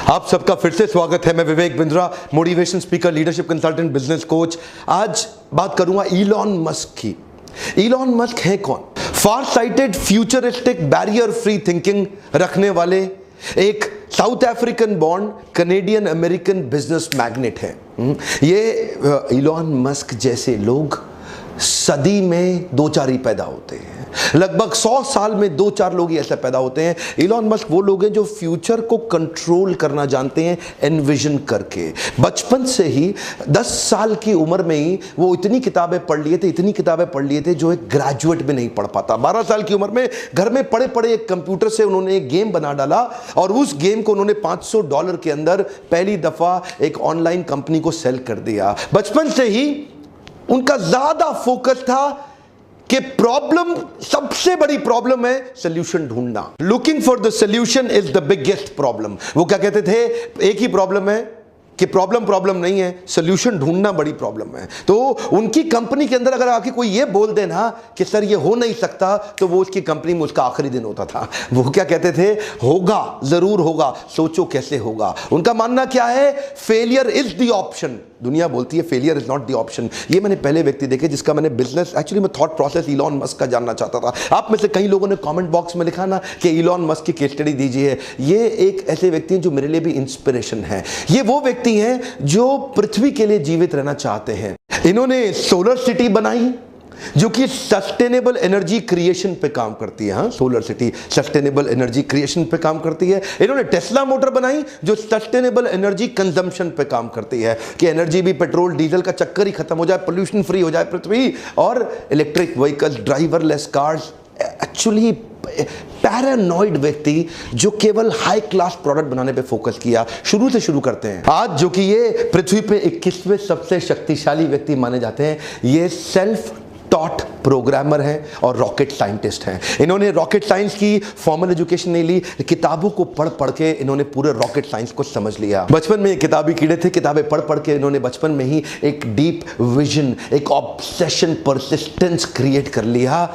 आप सबका फिर से स्वागत है। मैं Vivek Bindra, motivation speaker, leadership consultant, business coach. आज बात करूंगा इलॉन मस्क की। इलॉन मस्क है कौन? Far sighted, futuristic, barrier free thinking रखने वाले एक South African born Canadian American business magnate है। ये इलॉन मस्क जैसे लोग सदी में दो चार ही पैदा होते हैं। लगभग 100 साल में दो चार लोग ही ऐसे पैदा होते हैं। इलॉन मस्क वो लोग हैं जो फ्यूचर को कंट्रोल करना जानते हैं, एनविजन करके। बचपन से ही 10 साल की उम्र में ही वो इतनी किताबें पढ़ लिए थे जो एक ग्रेजुएट भी नहीं पढ़ पाता। 12 साल की उम्र में घर में पड़े पड़े एक कंप्यूटर से उन्होंने एक गेम बना डाला और उस गेम को उन्होंने $500 के अंदर पहली दफा एक ऑनलाइन कंपनी को सेल कर दिया। बचपन से ही उनका ज्यादा फोकस था कि प्रॉब्लम, सबसे बड़ी प्रॉब्लम है सोल्यूशन ढूंढना। Looking for the solution is the biggest problem. वो क्या कहते थे? एक ही प्रॉब्लम है कि प्रॉब्लम नहीं है, सोल्यूशन ढूंढना बड़ी प्रॉब्लम है। तो उनकी कंपनी के अंदर अगर आके कोई ये बोल देना कि सर ये हो नहीं सकता, तो वो उसकी कंपनी में उसका आखिरी दिन होता था। वो क्या कहते थे? होगा, जरूर होगा, सोचो कैसे होगा। उनका मानना क्या है? Failure is the option. दुनिया बोलती है failure is not the option. ये मैंने पहले व्यक्ति देखे जिसका मैंने बिजनेस, एक्चुअली मैं थॉट प्रोसेस इलॉन मस्क का जानना चाहता था। आप में से कई लोगों ने कमेंट बॉक्स में लिखा ना कि इलॉन मस्क की केस स्टडी दीजिए। ये एक ऐसे व्यक्ति हैं जो मेरे लिए भी इंस्पिरेशन है। ये वो व्यक्ति हैं जो पृथ्वी के लिए जीवित रहना चाहते हैं। इन्होंने सोलर सिटी बनाई जो कि सस्टेनेबल एनर्जी क्रिएशन पे काम करती है। Solar city sustainable energy creation पे काम करती है। इन्होंने टेस्ला मोटर बनाई जो सस्टेनेबल एनर्जी कंजम्पशन पे काम करती है कि एनर्जी भी पेट्रोल डीजल का चक्कर ही खत्म हो जाए, पोल्यूशन फ्री हो जाए पृथ्वी। और electric vehicles, driverless cars. Actually paranoid व्यक्ति जो केवल हाई क्लास प्रोडक्ट बनाने पे फोकस किया। शुरू से शुरू करते हैं। आज जो कि ये पृथ्वी पे 21वें सबसे शक्तिशाली व्यक्ति माने जाते हैं, ये सेल्फ टॉट प्रोग्रामर हैं और रॉकेट साइंटिस्ट हैं। इन्होंने रॉकेट साइंस की फॉर्मल एजुकेशन नहीं ली, किताबों को पढ़ पढ़ के इन्होंने पूरे रॉकेट साइंस को समझ लिया। बचपन में किताबी कीड़े थे, किताबें पढ़ पढ़ के इन्होंने बचपन में ही एक डीप विजन, एक ऑब्सेशन, परसिस्टेंस क्रिएट कर लिया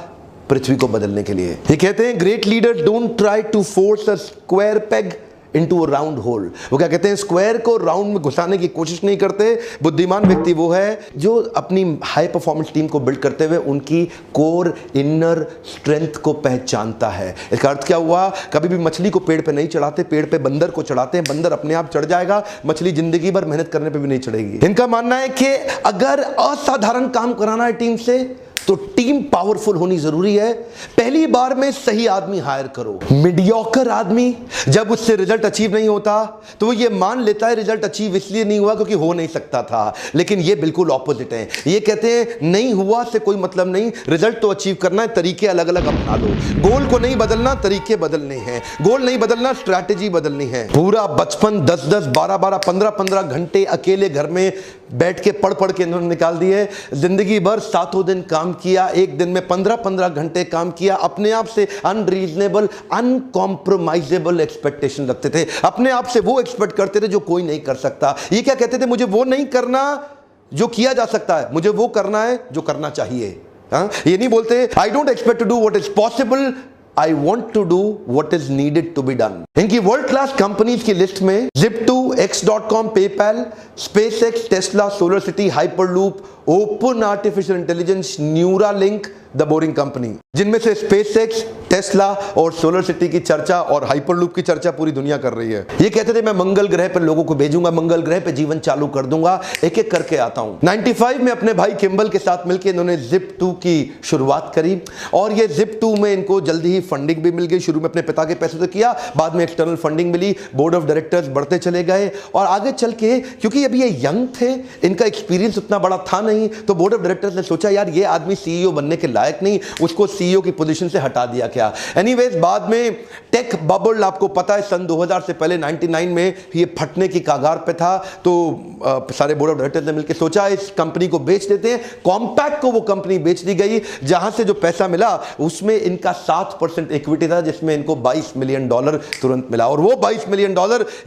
पृथ्वी को बदलने के लिए। ये कहते हैं great leader don't try to force a square peg into a round hole. वो क्या कहते हैं? स्क्वायर को राउंड में घुसाने की कोशिश नहीं करते। बुद्धिमान व्यक्ति वो है जो अपनी हाई परफॉर्मेंस टीम को बिल्ड करते हुए उनकी कोर इनर स्ट्रेंथ को पहचानता है। इसका अर्थ क्या हुआ? कभी भी मछली को पेड़ पे नहीं चढ़ाते, पेड़ पे बंदर को चढ़ाते हैं। बंदर अपने आप चढ़ जाएगा, मछली जिंदगी भर मेहनत करने पे भी नहीं चढ़ेगी। इनका मानना है कि अगर असाधारण काम कराना है टीम से तो टीम पावरफुल होनी जरूरी है। पहली बार में सही आदमी हायर करो। मीडियोकर आदमी जब उससे रिजल्ट अचीव नहीं होता तो वो ये मान लेता है रिजल्ट अचीव इसलिए नहीं हुआ क्योंकि हो नहीं सकता था। लेकिन ये बिल्कुल ऑपोजिट है। ये कहते हैं नहीं हुआ से कोई मतलब नहीं, रिजल्ट तो अचीव करना है, तरीके अलग अलग अपना लो। गोल को नहीं बदलना, तरीके बदलने हैं। गोल नहीं बदलना, स्ट्रैटेजी बदलनी है। पूरा बचपन 10-10, 12-12, 15-15 घंटे अकेले घर में बैठ के पढ़ पढ़ के इन्होंने निकाल दिए। जिंदगी भर 7 दिन काम किया, एक दिन में 15-15 घंटे काम किया। अपने आप से अनरीजनेबल, अनकॉम्प्रोमाइजेबल एक्सपेक्टेशन रखते थे। अपने आप से वो एक्सपेक्ट करते थे जो कोई नहीं कर सकता। ये क्या कहते थे? मुझे वो नहीं करना जो किया जा सकता है, मुझे वो करना है जो करना चाहिए। ये नहीं बोलते I don't expect to do what is possible, I want to do what is needed to be done। इनकी वर्ल्ड क्लास कंपनीज की लिस्ट में Zip2, X.com, PayPal, SpaceX, Tesla, solar city, hyperloop, open artificial intelligence, Neuralink, the boring company, जिनमें से SpaceX, Tesla और solar city की चर्चा और hyperloop की चर्चा पूरी दुनिया कर रही है। ये कहते थे मैं मंगल ग्रह पर लोगों को भेजूंगा, मंगल ग्रह पे जीवन चालू कर दूंगा। एक एक करके आता हूं। 95 में अपने भाई किम्बल के साथ मिलकर इन्होंने Zip2 की शुरुआत करी और ये Zip2 में इनको जल्दी ही फंडिंग भी मिल गई। शुरू में अपने पिता के पैसे से किया, बाद में एक्सटर्नल फंडिंग मिली, बोर्ड ऑफ डायरेक्टर्स बढ़ते चले गए और आगे चल के क्योंकि अभी ये यंग थे, इनका एक्सपीरियंस उतना बड़ा था नहीं, तो बोर्ड ऑफ डायरेक्टर्स ने सोचा यार ये आदमी सीईओ बनने के लायक नहीं, उसको सीईओ की पोजीशन से हटा दिया क्या। एनीवेज बाद में टेक बबल, आपको पता है सन 2000 से पहले 99 में ये फटने की कगार पे था, तो सारे बोर्ड ऑफ डायरेक्टर्स ने मिलकर सोचा इस कंपनी को बेच देते हैं। कॉम्पैक्ट को वो कंपनी बेच दी गई, जहां से जो पैसा मिला उसमें इनका 7% इक्विटी था, जिसमें इनको $22 मिलियन तुरंत मिला। और वो $22 मिलियन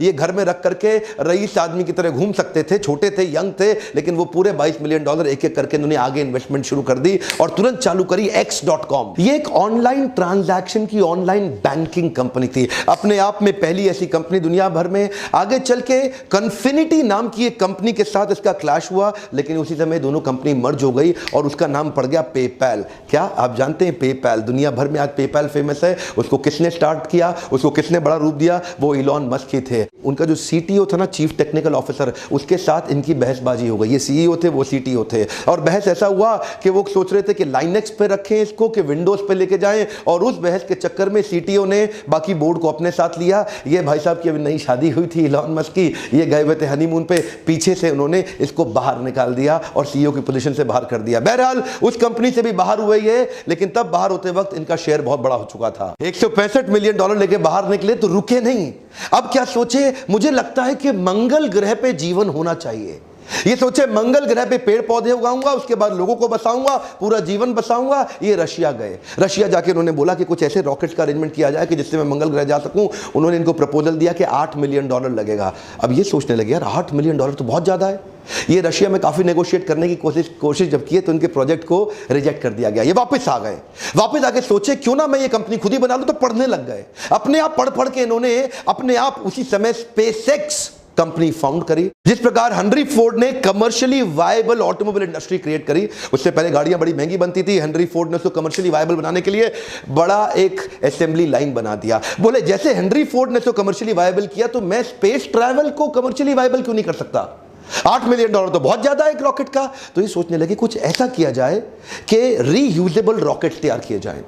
ये घर में रख करके रईस आदमी की तरह घूम सकते थे। छोटे थे, यंग थे, लेकिन वो पूरे $22 मिलियन एक एक करके उन्होंने आगे इन्वेस्टमेंट शुरू कर दी और तुरंत चालू चालू करी x.com। ये एक ऑनलाइन ट्रांजैक्शन की ऑनलाइन बैंकिंग कंपनी थी, अपने आप में पहली ऐसी कंपनी दुनिया भर में। आगे चल के कन्फिनिटी नाम की एक कंपनी के साथ इसका क्लैश हुआ, लेकिन उसी समय दोनों कंपनी मर्ज हो गई और उसका नाम पड़ गया पेपैल। क्या आप जानते हैं पेपैल? दुनिया भर में आज पेपैल फेमस है। उसको किसने स्टार्ट किया, उसको किसने बड़ा रूप दिया? वो इलॉन मस्क ही थे। उनका जो सीटीओ था ना, चीफ टेक्निकल ऑफिसर, उसके साथ इनकी बहसबाजी हो गई। ये सीईओ थे, वो सीटीओ थे, और बहस ऐसा हुआ कि वो सोच रहे थे कि लाइनेक्स पे रखें इसको कि विंडोज पे लेके जाएं, और उस बहस के चक्कर में सीटीओ ने बाकी बोर्ड को अपने साथ लिया। ये भाई साहब की अभी नई शादी हुई थी इलॉन मस्क की, ये गए हुए थे हनीमून पे, पीछे से उन्होंने इसको बाहर निकाल दिया और सीईओ की पोजीशन से बाहर कर दिया। बहरहाल उस कंपनी से भी बाहर हुए ये, लेकिन तब बाहर होते वक्त इनका शेयर बहुत बड़ा हो चुका था। $165 मिलियन लेके बाहर निकले तो रुके नहीं। अब क्या सोचे? मुझे लगता है कि मंगल ग्रह पे जीवन होना चाहिए। ये सोचे मंगल ग्रह पे पेड़ पौधे उगाऊंगा, उसके बाद लोगों को बसाऊंगा, पूरा जीवन बसाऊंगा। ये रशिया गए। रशिया जाके उन्होंने बोला कि कुछ ऐसे रॉकेट्स का अरेंजमेंट किया जाए कि जिससे मैं मंगल ग्रह जा सकूं। उन्होंने इनको प्रपोजल दिया कि $8 मिलियन लगेगा। अब ये सोचने लगे, यार $8 मिलियन तो बहुत ज्यादा है। ये रशिया में काफी नेगोशिएट करने की कोशिश जब की तो उनके प्रोजेक्ट को रिजेक्ट कर दिया गया। ये वापस आ गए। वापस आके सोचे क्यों ना मैं ये कंपनी खुद ही बना लूं, तो पढ़ने लग गए। अपने आप पढ़ पढ़ के इन्होंने अपने आप उसी समय स्पेसएक्स कंपनी फाउंड करी। जिस प्रकार हेनरी फोर्ड ने commercially viable automobile industry create करी, उससे पहले गाड़ियां बड़ी महंगी बनती थी। हेनरी फोर्ड ने उसको कमर्शियली वायबल बनाने के लिए बड़ा एक असेंबली लाइन बना दिया। बोले जैसे हेनरी फोर्ड ने उसको कमर्शियली वायबल किया, तो मैं स्पेस ट्रैवल को कमर्शियली वायबल क्यों नहीं कर सकता? $8 मिलियन तो बहुत ज्यादा है एक रॉकेट का। तो ये सोचने लगे कुछ ऐसा किया जाए कि रीयूजेबल रॉकेट तैयार किए जाएं।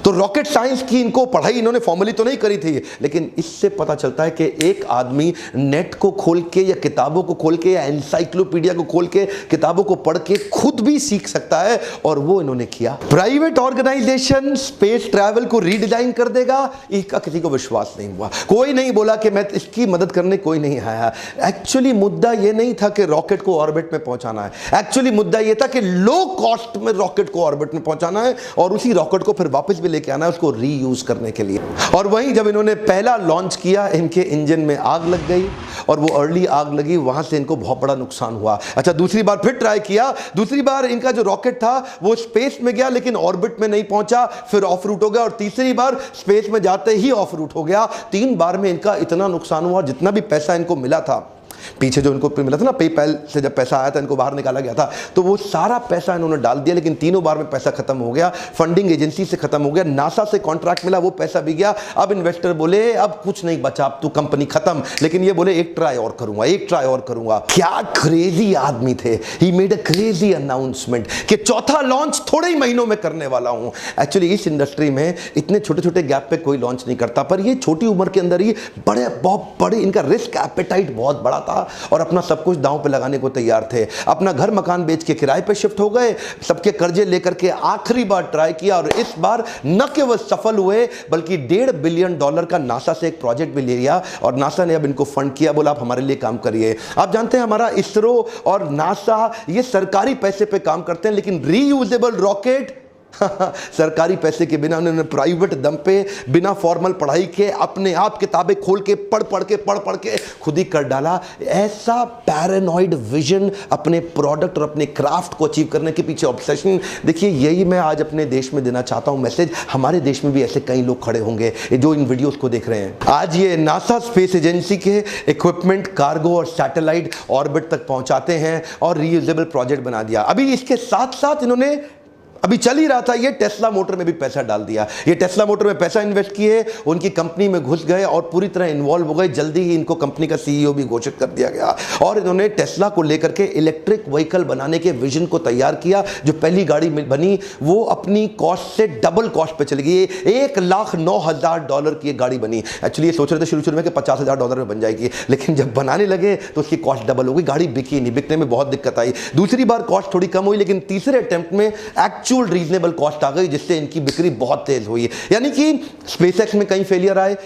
तो रॉकेट साइंस की इनको पढ़ाई इन्होंने फॉर्मली तो नहीं करी थी, लेकिन इससे पता चलता है कि एक आदमी नेट को खोल के या किताबों को खोल के या एनसाइक्लोपीडिया को खोल के किताबों को पढ़ के खुद भी सीख सकता है, और वो इन्होंने किया। प्राइवेट ऑर्गेनाइजेशन स्पेस ट्रैवल को रीडिजाइन कर देगा, इसका किसी को विश्वास नहीं हुआ। कोई नहीं बोला कि मैं इसकी मदद करने, कोई नहीं आया। एक्चुअली मुद्दा यह नहीं था कि रॉकेट को ऑर्बिट में पहुंचाना है। एक्चुअली मुद्दा यह था कि लो कॉस्ट में रॉकेट को ऑर्बिट में पहुंचाना है, और उसी रॉकेट को फिर वापस भी लेके आना है उसको रीयूज करने के लिए। और वहीं जब इन्होंने पहला लॉन्च किया, इनके इंजन में आग लग गई, और वो अर्ली आग लगी, वहां से इनको बहुत बड़ा नुकसान हुआ। अच्छा, दूसरी बार फिर ट्राई किया। दूसरी बार इनका जो रॉकेट था वो स्पेस में गया, लेकिन ऑर्बिट में नहीं पहुंचा, फिर ऑफ रूट हो गया, और तीसरी बार स्पेस में जाते ही ऑफ रूट हो गया। 3 बार में इनका इतना नुकसान हुआ, जितना भी पैसा इनको मिला था पीछे, जो इनको मिला था ना पेपैल से, जब पैसा आया था इनको बाहर निकाला गया था, तो वो सारा पैसा इन्होंने डाल दिया, लेकिन तीनों बार में पैसा खत्म हो गया। फंडिंग एजेंसी से खत्म हो गया, नासा से कॉन्ट्रैक्ट मिला, वो पैसा भी गया। अब इन्वेस्टर बोले अब कुछ नहीं बचा, अब तो कंपनी खत्म। लेकिन ये बोले एक ट्राई और करूंगा, एक ट्राई और करूंगा। क्या क्रेजी आदमी थे। He made a crazy announcement कि चौथा लॉन्च थोड़े ही महीनों में करने वाला हूं। एक्चुअली इस इंडस्ट्री में इतने छोटे छोटे गैप पे कोई लॉन्च नहीं करता, पर ये छोटी उम्र के अंदर ही बहुत बड़े, इनका रिस्क एपेटाइट बहुत बड़ा था, और अपना सब कुछ दांव पे लगाने को तैयार थे। अपना घर मकान बेच के किराए पे शिफ्ट हो गए, सबके कर्जे लेकर के आखिरी बार ट्राई किया, और इस बार न केवल सफल हुए बल्कि $1.5 बिलियन का नासा से एक प्रोजेक्ट भी ले लिया, और नासा ने अब इनको फंड किया, बोला आप हमारे लिए काम करिए। आप जानते हैं हमारा इसरो और नासा ये सरकारी पैसे पे काम करते हैं, लेकिन रीयूजेबल रॉकेट सरकारी पैसे के बिना उन्होंने प्राइवेट दम पे, बिना फॉर्मल पढ़ाई के, अपने आप किताबें खोल के पढ़ पढ़ के खुद ही कर डाला। ऐसा पैरानॉइड विजन अपने प्रोडक्ट और अपने क्राफ्ट को अचीव करने के पीछे ऑब्सेशन। देखिए, यही मैं आज अपने देश में देना चाहता हूं मैसेज। हमारे देश में भी ऐसे कई लोग खड़े होंगे जो इन वीडियोस को देख रहे हैं। आज ये नासा स्पेस एजेंसी के इक्विपमेंट, कार्गो और सैटेलाइट ऑर्बिट तक पहुंचाते हैं, और रीयूजेबल प्रोजेक्ट बना दिया। अभी इसके साथ साथ इन्होंने, अभी चल ही रहा था, ये टेस्ला मोटर में भी पैसा डाल दिया। ये टेस्ला मोटर में पैसा इन्वेस्ट किए, उनकी कंपनी में घुस गए और पूरी तरह इन्वॉल्व हो गए। जल्दी ही इनको कंपनी का सीईओ भी घोषित कर दिया गया, और इन्होंने टेस्ला को लेकर के इलेक्ट्रिक व्हीकल बनाने के विजन को तैयार किया। जो पहली गाड़ी बनी वो अपनी कॉस्ट से डबल कॉस्ट पे चली गई। $1,09,000 की एक गाड़ी बनी। एक्चुअली ये सोच रहे थे शुरू में कि $50,000 में बन जाएगी, लेकिन जब बनाने लगे तो उसकी कॉस्ट डबल हो गई। गाड़ी बिकी नहीं, बिकने में बहुत दिक्कत आई। दूसरी बार कॉस्ट थोड़ी कम हुई, लेकिन तीसरे अटेम्प्ट में रीजनेबल कॉस्ट आ गई, जिससे इनकी बिक्री बहुत तेज हुई। यानी कि स्पेसएक्स में कई फेलियर आए,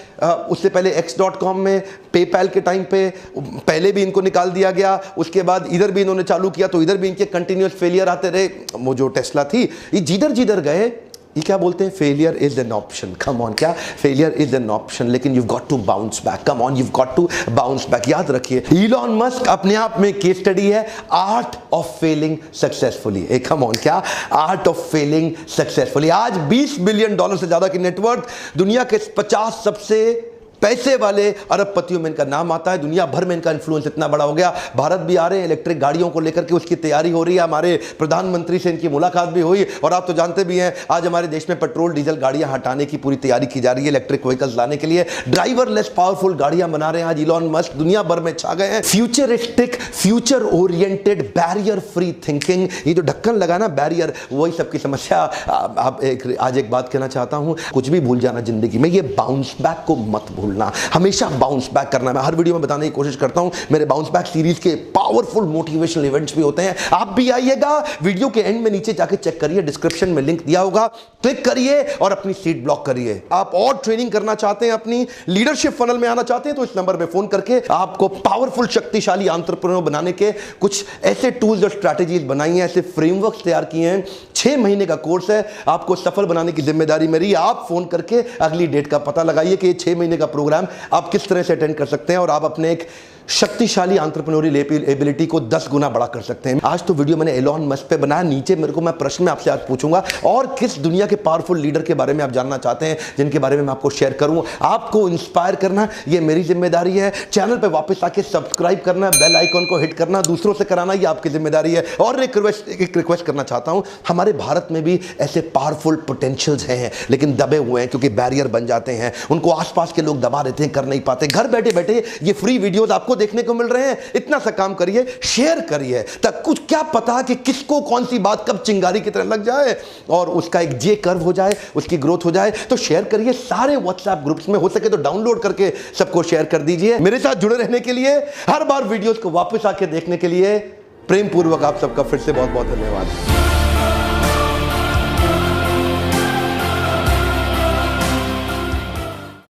उससे पहले x.com में, पेपैल के टाइम पे पहले भी इनको निकाल दिया गया। उसके बाद इधर भी इन्होंने चालू किया तो इधर भी इनके कंटिन्यूअस फेलियर आते रहे। वो जो टेस्ला थी, ये जिधर जिधर गए ये क्या बोलते हैं, failure is an option. Come on, क्या फेलियर इज एन ऑप्शन, लेकिन you got to bounce back. Come on, you got to bounce back. याद रखिए, इलॉन मस्क अपने आप में केस स्टडी है, art of failing successfully. Come on, क्या art of failing successfully. आज $20 बिलियन से ज्यादा की नेटवर्थ, दुनिया के 50 सबसे पैसे वाले अरबपतियों में इनका नाम आता है। दुनिया भर में इनका इन्फ्लुएंस इतना बड़ा हो गया, भारत भी आ रहे हैं, इलेक्ट्रिक गाड़ियों को लेकर के उसकी तैयारी हो रही है। हमारे प्रधानमंत्री से इनकी मुलाकात भी हुई, और आप तो जानते भी हैं आज हमारे देश में पेट्रोल डीजल गाड़ियां हटाने की पूरी तैयारी की जा रही है, इलेक्ट्रिक व्हीकल्स लाने के लिए। ड्राइवरलेस पावरफुल गाड़ियां बना रहे हैं आज इलॉन मस्क, दुनिया भर में छा गए हैं। Futuristic, future oriented, barrier free thinking, ये जो ढक्कन लगा ना बैरियर, वही सबकी समस्या। आज एक बात कहना चाहता हूं, कुछ भी भूल जाना जिंदगी में, ये बाउंस बैक को मत भूलना, हमेशा बाउंस बैक करना। मैं हर वीडियो में बताने की कोशिश करता हूं, मेरे बाउंस बैक सीरीज के पावरफुल मोटिवेशनल इवेंट्स भी होते हैं, आप भी आइएगा। वीडियो के एंड में नीचे जाके चेक करिए, डिस्क्रिप्शन में लिंक दिया होगा, क्लिक करिए और अपनी सीट ब्लॉक करिए। आप और ट्रेनिंग करना चाहते हैं, अपनी लीडरशिप फनल में आना चाहते हैं, तो इस नंबर पे फोन करके आपको पावरफुल शक्तिशाली एंटरप्रेन्योर बनाने के कुछ ऐसे टूल्स और स्ट्रैटेजीज बनाई हैं, ऐसे फ्रेमवर्क्स तैयार किए हैं। 6 महीने का कोर्स है, आपको सफल बनाने की जिम्मेदारी मेरी। आप फोन करके अगली डेट का पता लगाइए कि ये 6 महीने का प्रोग्राम आप किस तरह से अटेंड कर सकते हैं, और आप अपने एक शक्तिशाली एंटरप्रेन्योरियल एबिलिटी को 10 गुना बड़ा कर सकते हैं। आज तो वीडियो मैंने एलॉन मस्क पे बनाया, नीचे मेरे को मैं प्रश्न में आपसे आज पूछूंगा, और किस दुनिया के पावरफुल लीडर के बारे में आप जानना चाहते हैं, जिनके बारे में मैं आपको शेयर करूं। आपको इंस्पायर करना ये मेरी जिम्मेदारी है। चैनल पे वापस आके सब्सक्राइब करना, बेल आइकन को हिट करना, दूसरों से कराना ये आपकी जिम्मेदारी है। और एक रिक्वेस्ट करना चाहता हूं, हमारे भारत में भी ऐसे पावरफुल पोटेंशियल्स हैं, लेकिन दबे हुए हैं क्योंकि बैरियर बन जाते हैं, उनको आसपास के लोग दबा देते हैं, कर नहीं पाते। घर बैठे बैठे ये फ्री वीडियोस आपको देखने को मिल रहे हैं, इतना सा काम करिए, शेयर करिए, तक कुछ क्या पता कि किसको कौन सी बात कब चिंगारी की तरह लग जाए और उसका एक जे कर्व हो जाए, उसकी ग्रोथ हो जाए। तो शेयर करिए सारे व्हाट्सएप ग्रुप्स में, हो सके तो डाउनलोड करके सबको शेयर कर दीजिए। मेरे साथ जुड़े रहने के लिए, हर बार वीडियोस को वापस आके देखने के लिए प्रेम पूर्वक आप सबका फिर से बहुत बहुत धन्यवाद।